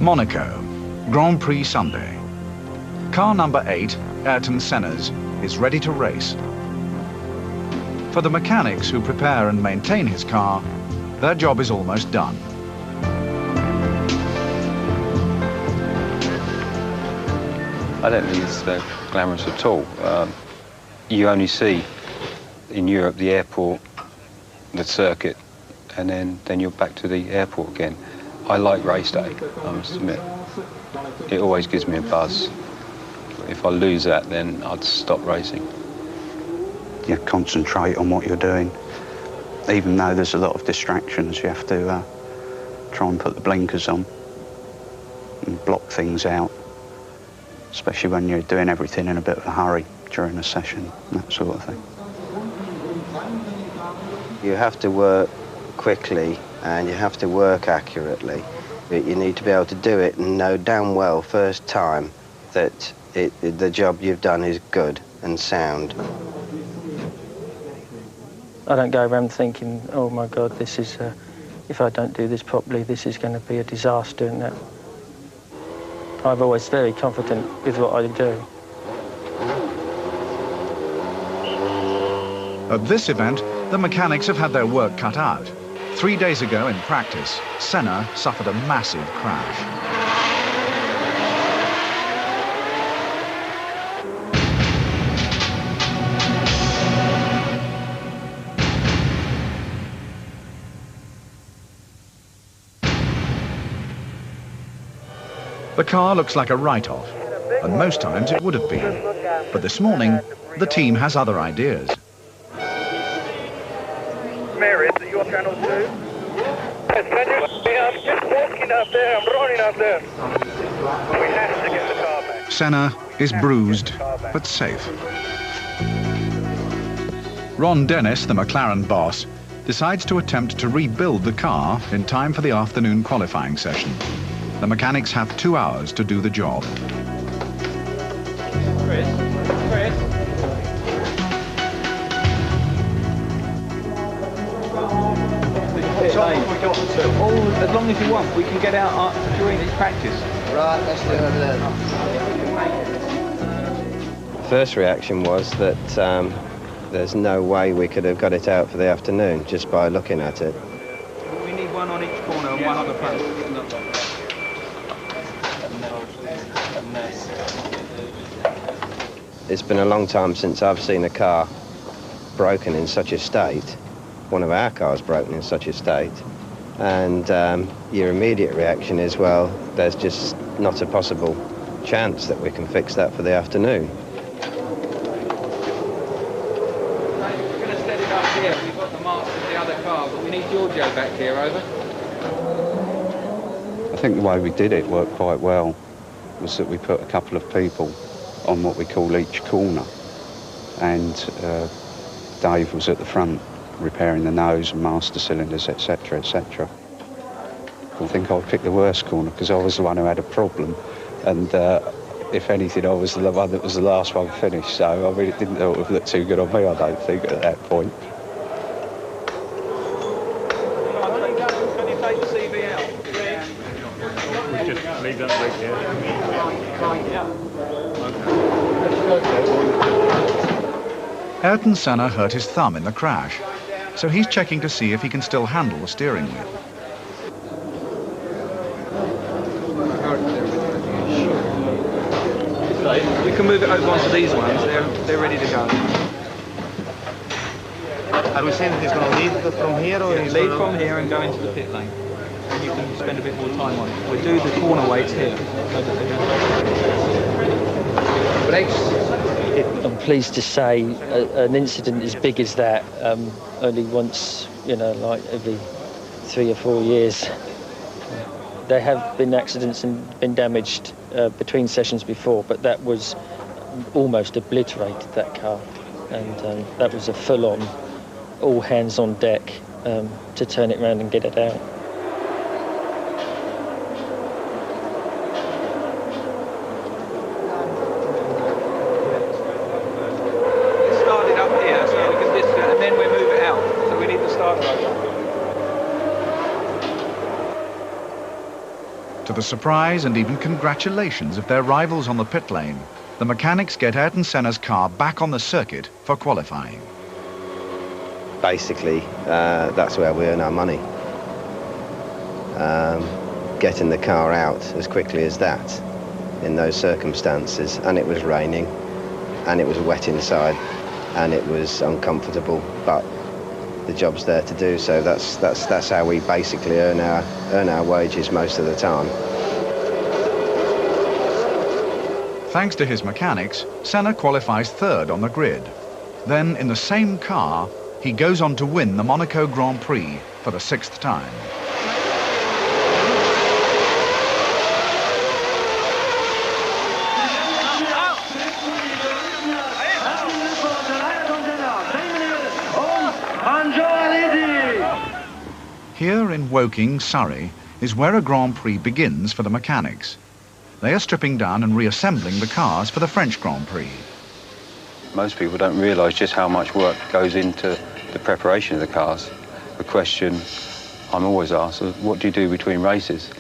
Monaco, Grand Prix Sunday. Car number 8, Ayrton Senna's, is ready to race. For the mechanics who prepare and maintain his car, their job is almost done. I don't think it's glamorous at all. You only see in Europe the airport, the circuit, and then you're back to the airport again. I like race day, I must admit. It always gives me a buzz. If I lose that, then I'd stop racing. You concentrate on what you're doing. Even though there's a lot of distractions, you have to try and put the blinkers on and block things out, especially when you're doing everything in a bit of a hurry during a session, that sort of thing. You have to work quickly and you have to work accurately. But you need to be able to do it and know damn well first time that the job you've done is good and sound. I don't go around thinking, oh my God, this is, if I don't do this properly, this is going to be a disaster and that. I'm always very confident with what I do. At this event, the mechanics have had their work cut out. 3 days ago in practice, Senna suffered a massive crash. The car looks like a write-off, and most times it would have been. But this morning, the team has other ideas. Mary, is it your channel too? Yes, can you? I'm just walking up there, I'm running up there. We have to get the car back. Senna is bruised, but safe. Ron Dennis, the McLaren boss, decides to attempt to rebuild the car in time for the afternoon qualifying session. The mechanics have 2 hours to do the job. Chris? As long as you want, we can get out during this practice. Right, let's do it over there. First reaction was that there's no way we could have got it out for the afternoon just by looking at it. We need one on each corner and one on the front. It's been a long time since I've seen a car broken in such a state, one of our cars broken in such a state, and your immediate reaction is, well, there's just not a possible chance that we can fix that for the afternoon. We're going to set it up here. We've got the marks of the other car, but we need Giorgio back here, over. I think the way we did it worked quite well, was that we put a couple of people on what we call each corner, and Dave was at the front repairing the nose and master cylinders, etc, etc. I think I picked the worst corner because I was the one who had a problem, and if anything I was the one that was the last one finished, so I really didn't know it would look too good on me, I don't think, at that point. Can you take the CV out? We just leave that right here. Ayrton Senna hurt his thumb in the crash, so he's checking to see if he can still handle the steering wheel. We can move it over onto these ones. They're ready to go. Are we saying that he's going to lead from here, or Yeah, lead from here and go into the pit lane, and you can spend a bit more time on it. We'll do the corner weights here. Brakes. I'm pleased to say an incident as big as that, only once, you know, like every 3 or 4 years. There have been accidents and been damaged between sessions before, but that was almost obliterated that car, and that was a full-on, all hands on deck to turn it around and get it out. To the surprise and even congratulations of their rivals on the pit lane, the mechanics get Ayrton Senna's car back on the circuit for qualifying. Basically, that's where we earn our money. Getting the car out as quickly as that in those circumstances, and it was raining and it was wet inside and it was uncomfortable, but the job's there to do, so that's how we basically earn our wages most of the time. Thanks to his mechanics, Senna qualifies third on the grid. Then, in the same car, he goes on to win the Monaco Grand Prix for the 6th time. Here in Woking, Surrey, is where a Grand Prix begins for the mechanics. They are stripping down and reassembling the cars for the French Grand Prix. Most people don't realise just how much work goes into the preparation of the cars. The question I'm always asked is, what do you do between races?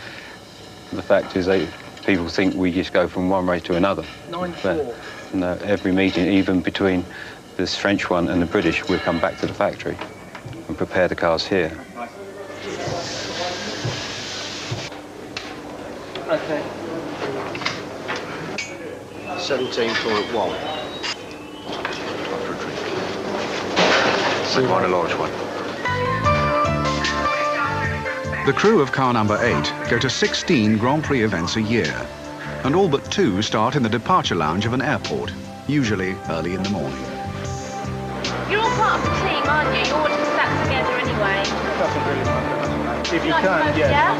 The fact is that people think we just go from one race to another. 9-4. No, every meeting, even between this French one and the British, we'll come back to the factory and prepare the cars here. Okay. 17.1. So quite a large one. The crew of car number 8 go to 16 Grand Prix events a year, and all but 2 start in the departure lounge of an airport, usually early in the morning. You're all part of the team, aren't you? You're all just sat together anyway. Doesn't really matter. If you Like can, both, yeah.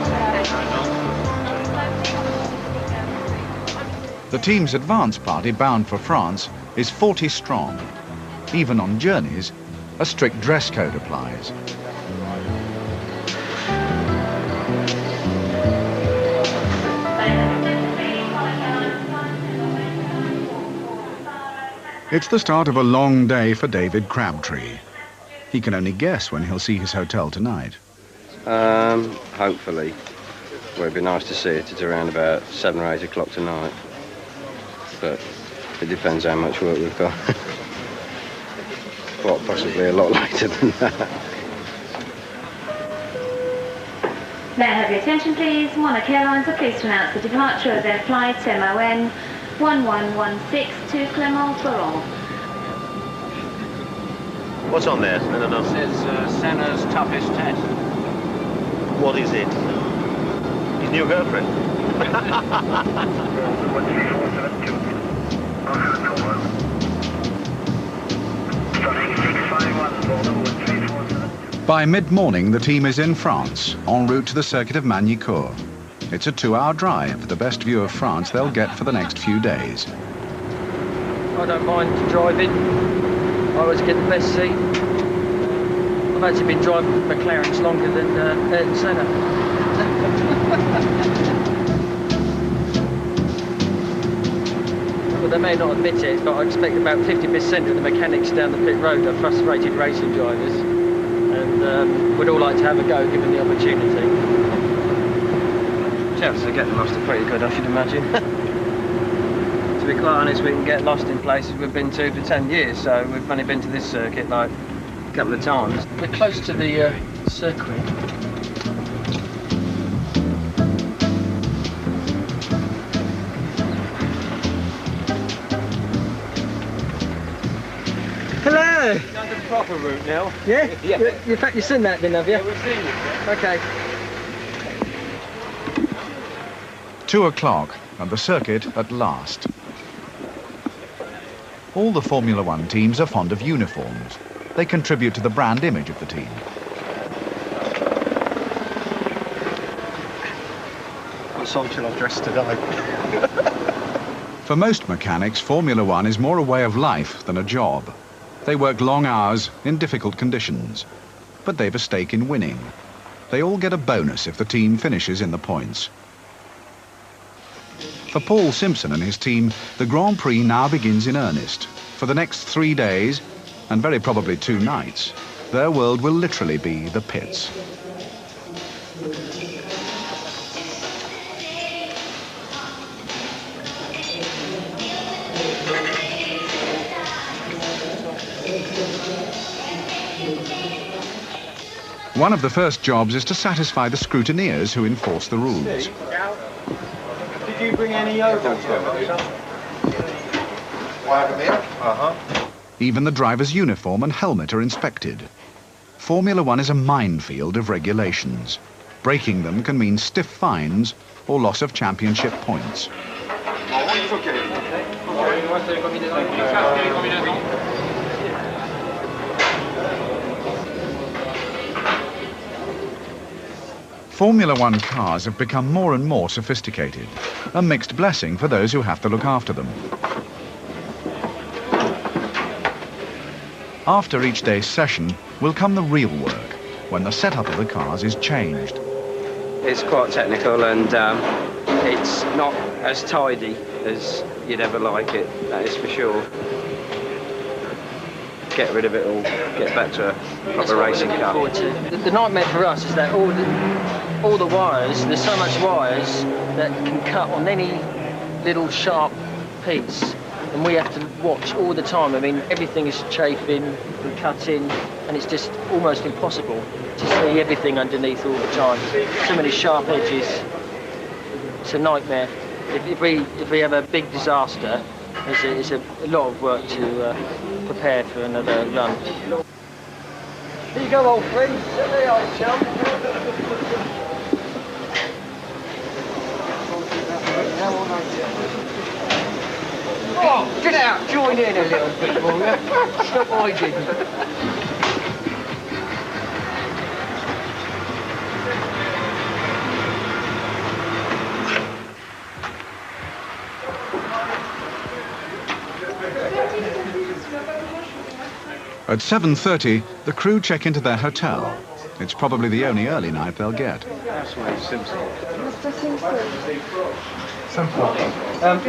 The team's advance party bound for France is 40 strong. Even on journeys, a strict dress code applies. It's the start of a long day for David Crabtree. He can only guess when he'll see his hotel tonight. Hopefully. Well, it'd be nice to see it. It's around about 7 or 8 o'clock tonight. But it depends how much work we've got. Quite possibly a lot later than that. May I have your attention, please? Monarch Airlines are pleased to announce the departure of their flight MON 1116 to Clermont-Ferrand. What's on there? I don't know. It says Senna's toughest test. What is it? His new girlfriend? By mid-morning, the team is in France, en route to the circuit of Magny-Cours. It's a 2-hour drive, the best view of France they'll get for the next few days. I don't mind driving. I always get the best seat. I've actually been driving McLarens longer than Ayrton Senna. Well, they may not admit it, but I expect about 50% of the mechanics down the pit road are frustrated racing drivers, and would all like to have a go given the opportunity. Chances of getting lost are pretty good, I should imagine. To be quite honest, we can get lost in places we've been to for 10 years, so we've only been to this circuit like a couple of times. We're close to the circuit. Hello! You're on the proper route now. Yeah? Yeah. In fact, you've seen that then, have you? Yeah, we've seen it. Yeah. Okay. 2 o'clock, and the circuit at last. All the Formula One teams are fond of uniforms. They contribute to the brand image of the team. What song shall I dress today? For most mechanics, Formula One is more a way of life than a job. They work long hours in difficult conditions, but they've a stake in winning. They all get a bonus if the team finishes in the points. For Paul Simpson and his team, the Grand Prix now begins in earnest. For the next 3 days, and very probably 2 nights, their world will literally be the pits. One of the first jobs is to satisfy the scrutineers who enforce the rules. Did you bring any ovals? Even the driver's uniform and helmet are inspected. Formula One is a minefield of regulations. Breaking them can mean stiff fines or loss of championship points. Formula One cars have become more and more sophisticated, a mixed blessing for those who have to look after them. After each day's session will come the real work, when the setup of the cars is changed. It's quite technical, and it's not as tidy as you'd ever like it, that is for sure. Get rid of it all, get back to a proper racing car. The nightmare for us is that all the wires, there's so much wires that can cut on any little sharp piece, and we have to watch all the time. I mean, everything is chafing and cutting, and it's just almost impossible to see everything underneath all the time. So many sharp edges. It's a nightmare. If we have a big disaster, it's a lot of work to prepare for another run. Here you go, old friend. There, old chum. Oh, get out, join in a little bit, will you? Stop hiding. At 7:30, the crew check into their hotel. It's probably the only early night they'll get. Mr. Simpson.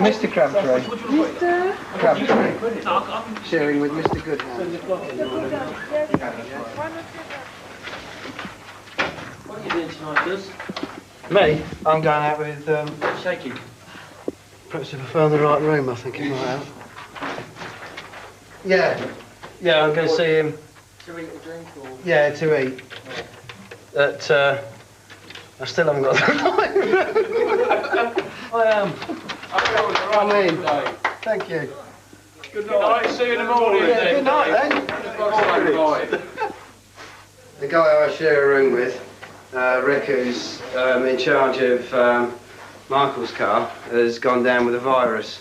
Mr. Crabtree. Mr. Crabtree. Sharing with Mr. Goodham. What are you doing tonight, Gus? Me? I'm going out with Shaky. perhaps if I found the right room, I think it might have. Yeah, I'm going to see him. To eat a drink or? Yeah, to eat. But I still haven't got the right room. I am. I'm in. Thank you. Good night. See you in the morning. Yeah, good night then. The guy I share a room with, Rick, who's in charge of Michael's car, has gone down with a virus.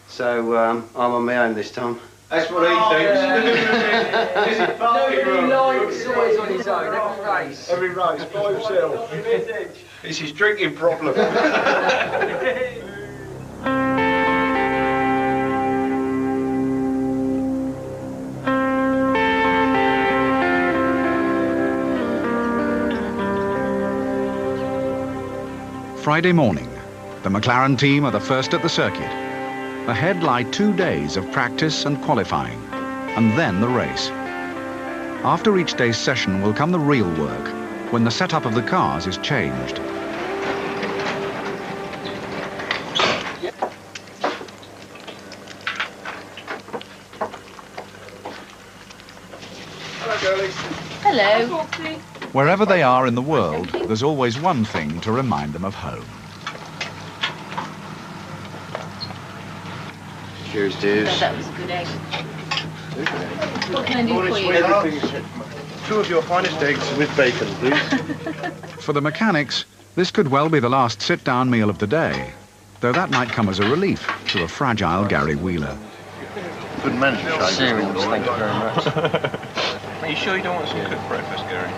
So I'm on my own this time. That's what he thinks. Is it party room? He's always on his own, every race. Every race, by himself. It's his drinking problem. Friday morning, the McLaren team are the first at the circuit. Ahead lie 2 days of practice and qualifying, and then the race. After each day's session will come the real work, when the setup of the cars is changed. Hello. Wherever they are in the world, there's always one thing to remind them of home. Cheers, dudes. That was a good egg. What can I do for you? Two of your finest eggs with bacon, please. For the mechanics, this could well be the last sit-down meal of the day, though that might come as a relief to a fragile Gary Wheeler. Good management. Cereals, thank you very much. Are you sure you don't want some cooked breakfast, Gary?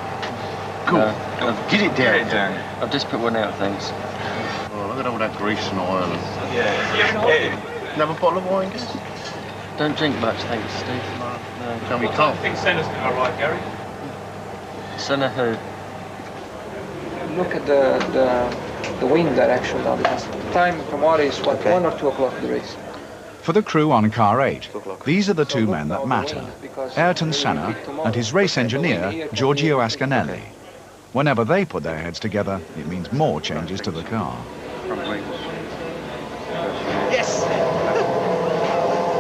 Cool. Get it down. I've just put one out, thanks. Oh, look at all that grease and oil. Yeah. Another bottle of wine, guys? Don't drink much, thanks, Steve. No. Tell me, can't. I think Senna's all right, Gary. Senna who? Look at the wind direction now, because time from what is, what, 1 or 2 o'clock the race. For the crew on car 8, these are the two men that matter, Ayrton Senna and his race engineer, Giorgio Ascanelli. Whenever they put their heads together, it means more changes to the car. Yes!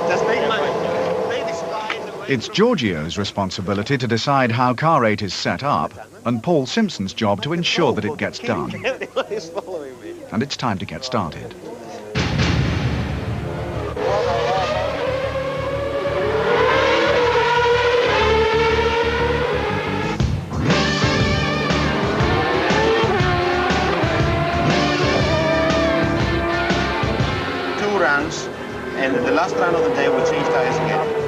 That's me, mate. Ladies fly in the It's Giorgio's responsibility to decide how car 8 is set up, and Paul Simpson's job to ensure that it gets done. And it's time to get started. Runs, and the last run of the day we change tires again.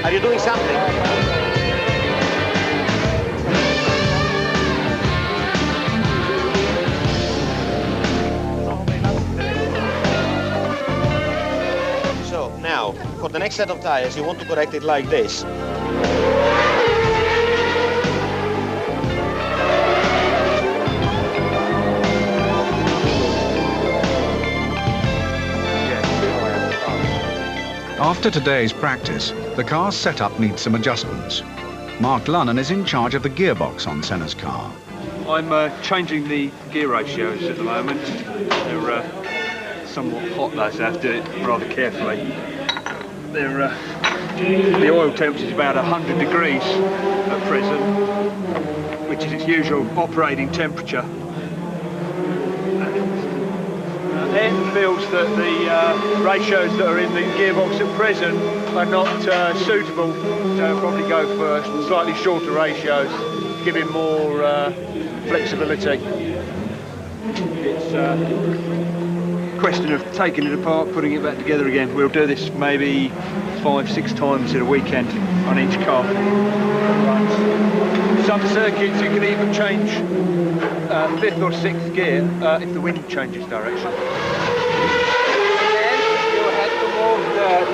Are you doing something? Now, for the next set of tires, you want to correct it like this. After today's practice, the car's setup needs some adjustments. Mark Lunnan is in charge of the gearbox on Senna's car. I'm changing the gear ratios at the moment. They're somewhat hot, though, so I have to do it rather carefully. The oil temperature is about 100 degrees at present, which is its usual operating temperature. Ed feels that the ratios that are in the gearbox at present are not suitable, so I'll probably go for slightly shorter ratios, giving more flexibility. It's question of taking it apart, putting it back together again. We'll do this maybe 5-6 times in a weekend on each car. Some circuits you can even change 5th or 6th gear if the wind changes direction. And you had to move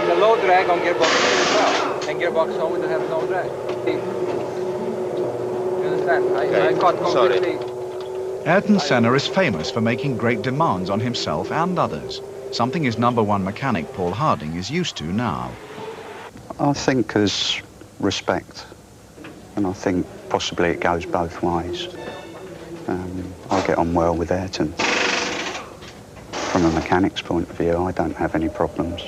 the low drag on gearbox as well, and gearbox always have no drag. You understand? I got completely. Ayrton Senna is famous for making great demands on himself and others, something his #1 mechanic Paul Harding is used to now. I think there's respect, and I think possibly it goes both ways. I get on well with Ayrton. From a mechanic's point of view, I don't have any problems,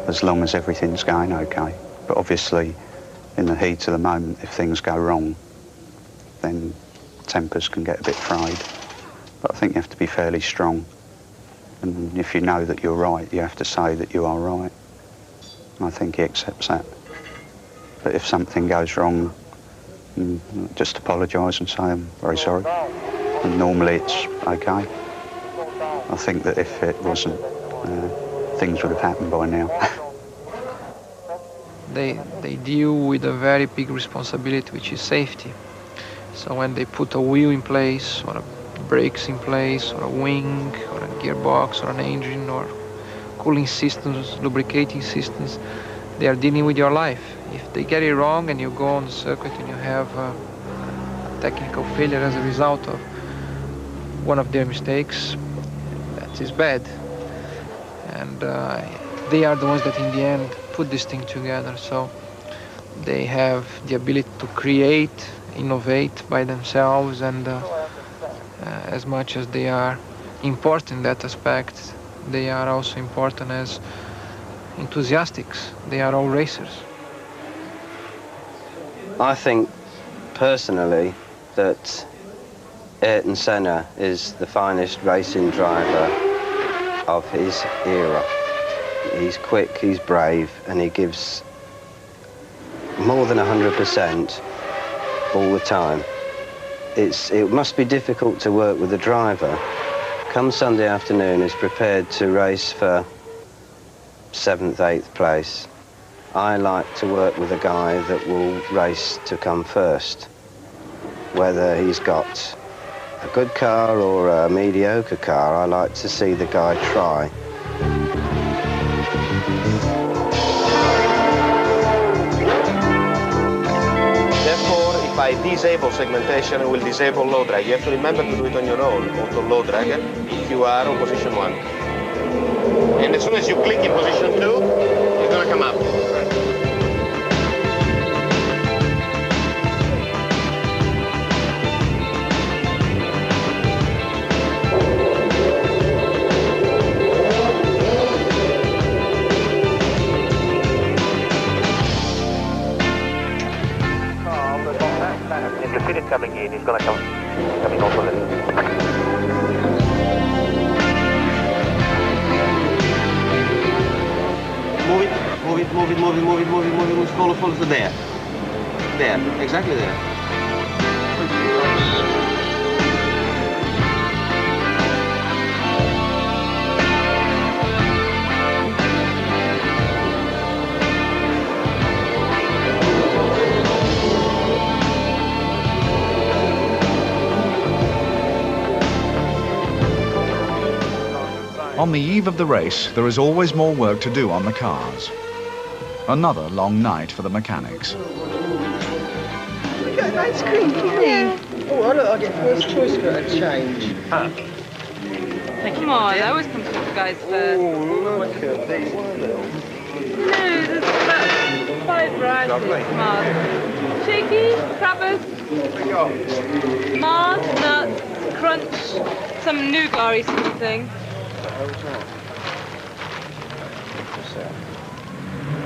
as long as everything's going okay. But obviously, in the heat of the moment, if things go wrong, then tempers can get a bit frayed. But I think you have to be fairly strong. And if you know that you're right, you have to say that you are right. And I think he accepts that. But if something goes wrong, just apologise and say I'm very sorry. And normally it's okay. I think that if it wasn't, things would have happened by now. They deal with a very big responsibility, which is safety. So when they put a wheel in place, or brakes in place, or a wing, or a gearbox, or an engine, or cooling systems, lubricating systems, they are dealing with your life. If they get it wrong and you go on the circuit and you have a technical failure as a result of one of their mistakes, that is bad. And they are the ones that in the end put this thing together. So they have the ability to create, innovate by themselves, and as much as they are important in that aspect, they are also important as enthusiasts. They are all racers. I think personally that Ayrton Senna is the finest racing driver of his era. He's quick, he's brave, and he gives more than 100% all the time. It must be difficult to work with a driver. Come Sunday afternoon, is prepared to race for 7th, 8th place. I like to work with a guy that will race to come first, whether he's got a good car or a mediocre car. I like to see the guy try. Therefore, if I disable segmentation, I will disable low drag. You have to remember to do it on your own, auto low drag, if you are on position 1. And as soon as you click in position 2, you're gonna come up. If you feel it coming in, it's gonna come coming off a little. Move it, move it, move it, move it, move it, move it, move it, move it, follow, follow, so there. There, exactly there. On the eve of the race, there is always more work to do on the cars. Another long night for the mechanics. We got an ice cream for me. Oh, look, I get first choice for a change. Come on, I always come to the guys first. Oh, look at these. No, there's about 5 varieties. Mars. Shaky, crappers, Mars, nuts, crunch, some nougat-y sort of thing.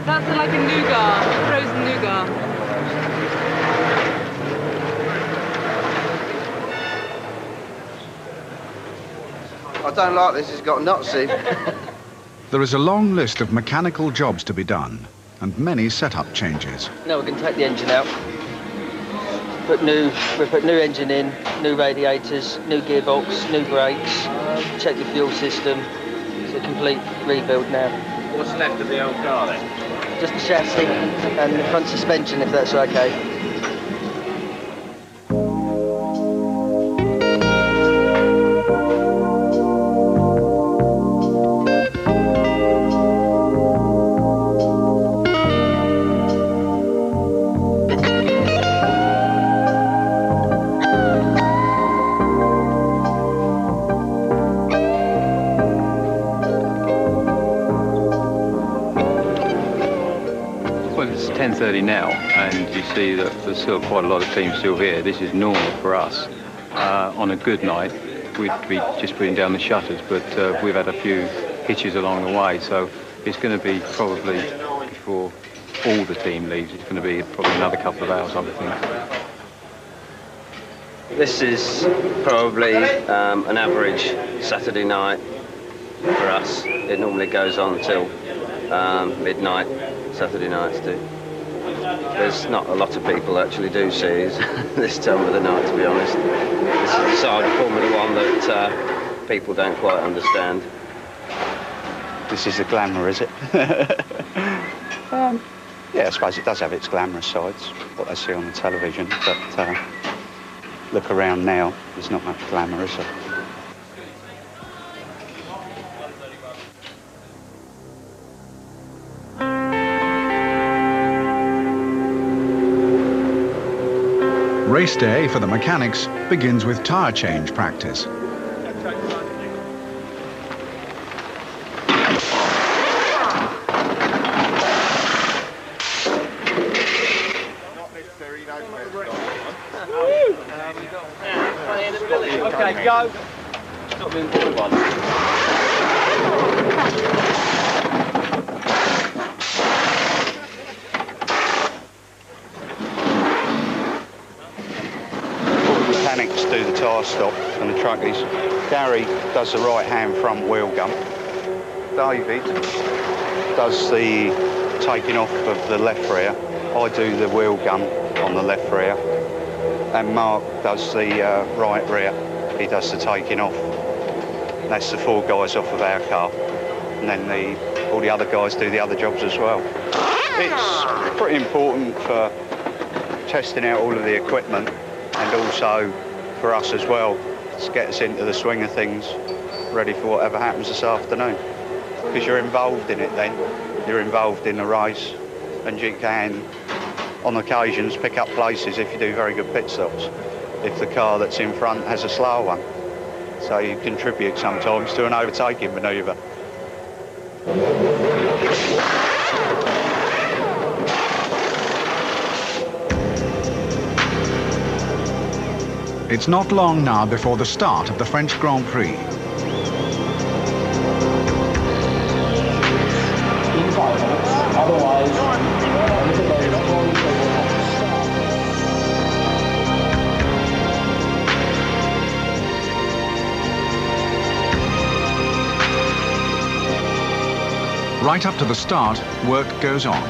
That's like a nougat, frozen nougat. I don't like this, it's got nuts in. There is a long list of mechanical jobs to be done and many setup changes. Now we can take the engine out. We put new engine in, new radiators, new gearbox, new brakes, check the fuel system. It's a complete rebuild now. What's left of the old car then? Just the chassis and the front suspension, if that's okay. Well, it's 10:30 now, and you see that there's still quite a lot of teams still here. This is normal for us. On a good night, we'd be just putting down the shutters, but we've had a few hitches along the way, so it's going to be probably, before all the team leaves, it's going to be probably another couple of hours, I would think. This is probably an average Saturday night for us. It normally goes on till midnight, Saturday nights do. There's not a lot of people actually do series this time of the night, to be honest. This is the side of Formula One that people don't quite understand. This is the glamour, is it? Yeah, I suppose it does have its glamorous sides, what they see on the television, but look around now, there's not much glamour, is there? Race day for the mechanics begins with tyre change practice. Okay, go. Stop doing forward one. Mechanics do the tyre stop and the truckies. Gary does the right-hand front wheel gum. David does the taking off of the left rear. I do the wheel gum on the left rear. And Mark does the right rear. He does the taking off. That's the 4 guys off of our car. And then all the other guys do the other jobs as well. It's pretty important for testing out all of the equipment, and also for us as well, to get us into the swing of things, ready for whatever happens this afternoon. Because you're involved in it then, you're involved in the race, and you can, on occasions, pick up places if you do very good pit stops, if the car that's in front has a slower one. So you contribute sometimes to an overtaking manoeuvre It's not long now before the start of the French Grand Prix. In 5 minutes, otherwise, Right up to the start, work goes on.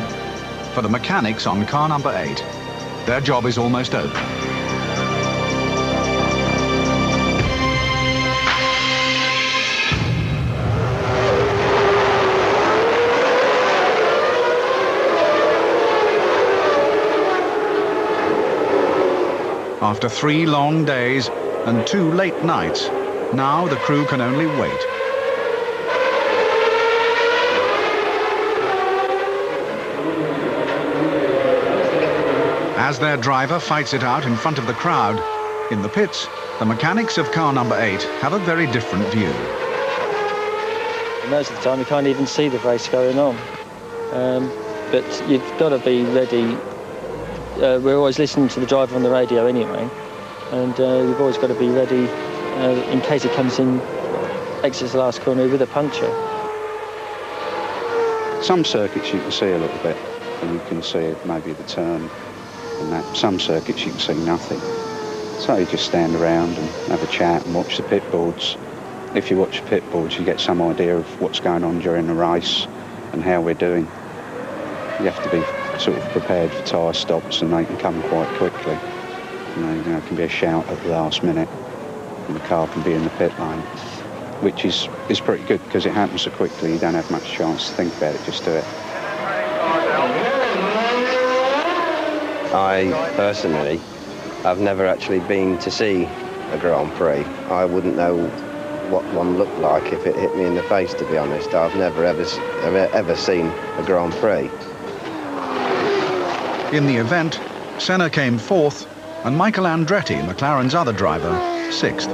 For the mechanics on car number 8, their job is almost over. After 3 long days and 2 late nights, now the crew can only wait. As their driver fights it out in front of the crowd, in the pits, the mechanics of car number 8 have a very different view. Most of the time you can't even see the race going on, but you've got to be ready. We're always listening to the driver on the radio anyway, and you've always got to be ready in case it comes in, exits the last corner with a puncture. Some circuits you can see a little bit, and you can see maybe the turn and that. Some circuits you can see nothing. So you just stand around and have a chat and watch the pit boards. If you watch the pit boards, you get some idea of what's going on during the race and how we're doing. You have to be sort of prepared for tyre stops, and they can come quite quickly. You know, it can be a shout at the last minute, and the car can be in the pit lane, which is pretty good because it happens so quickly. You don't have much chance to think about it, just do it. I personally have never actually been to see a Grand Prix. I wouldn't know what one looked like if it hit me in the face, to be honest. I've never ever seen a Grand Prix. In the event, Senna came 4th and Michael Andretti, McLaren's other driver, 6th.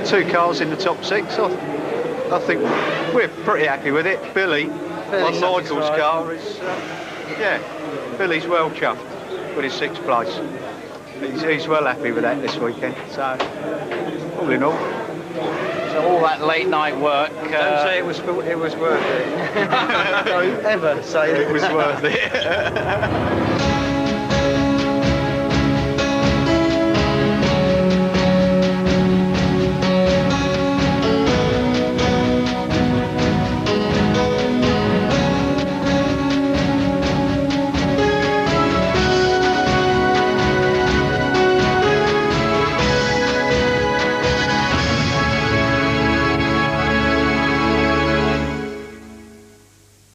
Two cars in the top 6. I think we're pretty happy with it. Billy on Michael's car is, yeah, Billy's well chuffed with his 6th place. He's well happy with that this weekend. So, all in all. So all that late night work. Don't say it was worth it. Don't ever say it was worth it.